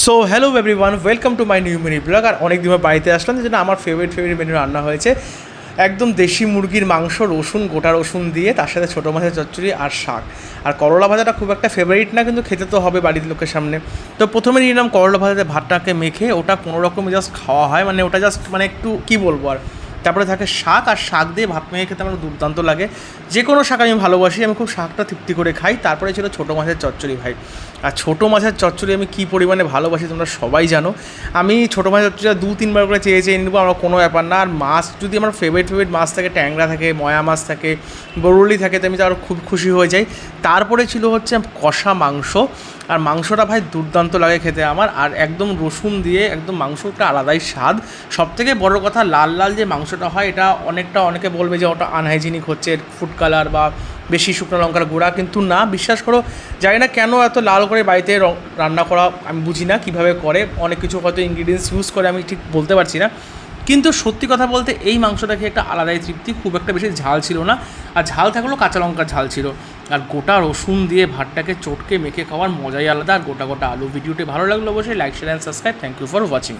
So hello everyone, welcome to my new mini blog. আর অনেক দিন বাড়িতে আসলাম, যেটা আমার ফেভারিট মেনু রান্না হয়েছে। একদম দেশি মুরগির মাংস, রসুন, গোটা রসুন দিয়ে, তার সাথে ছোটো মাছের চচ্চড়ি আর শাক। আর করলা ভাজাটা খুব একটা ফেভারিট না, কিন্তু খেতে তো হবে বাড়ির লোকের সামনে। তো প্রথমে নিয়ে নিলাম করলা ভাজাতে ভাতটাকে মেখে, ওটা কোনো রকমে জাস্ট খাওয়া হয়, মানে ওটা জাস্ট মানে একটু কী বলবো। আর তারপরে থাকে শাক, আর শাক দিয়ে ভাত মেখে খেতে আমার দুর্দান্ত লাগে। যে কোনো শাক আমি ভালোবাসি, আমি খুব শাকটা তৃপ্তি করে খাই। তারপরে ছিল ছোটো মাছের চচ্চড়ি ভাই। আর ছোটো মাছের চচ্চড়ি আমি কী পরিমাণে ভালোবাসি তোমরা সবাই জানো। আমি ছোটো মাছের চচ্চড়িটা 2-3 বার করে চেয়ে নেবো, আমার কোনো ব্যাপার না। আর মাছ যদি আমার ফেভারিট মাছ থাকে, ট্যাংরা থাকে, ময়া মাছ থাকে, বরুলি থাকে, তো আমি তো আরও খুব খুশি হয়ে যাই। তারপরে ছিল হচ্ছে কষা মাংস, আর মাংসটা ভাই দুর্দান্ত লাগে খেতে আমার। আর একদম রসুন দিয়ে একদম মাংসটা আলাদাই স্বাদ। সবথেকে বড় কথা, লাল লাল যে মাংসটা হয়, এটা অনেকে বলবে যে ওটা আনহাইজিনিক হচ্ছে, ফুড কালার বা বেশি শুকনো লঙ্কার গুঁড়া, কিন্তু না, বিশ্বাস করো, জানি না কেন এত লাল করে বাড়িতে রান্না করা, আমি বুঝি না কীভাবে করে। অনেক কিছু হয়তো ইনগ্রিডিয়েন্টস ইউজ করে, আমি ঠিক বলতে পারছি না। কিন্তু সত্যি কথা বলতে এই মাংসটা খেয়ে একটা আলাদাই তৃপ্তি। খুব একটা বেশি ঝাল ছিল না, আর ঝাল থাকলেও কাঁচা লঙ্কার ঝাল ছিল। আর গোটা রসুন দিয়ে ভাতটাকে চটকে মেখে খাওয়ার মজাই আলাদা। আর গোটা গোটা আলু। ভিডিওটি ভালো লাগলো অবশ্যই like, share and subscribe. Thank you for watching.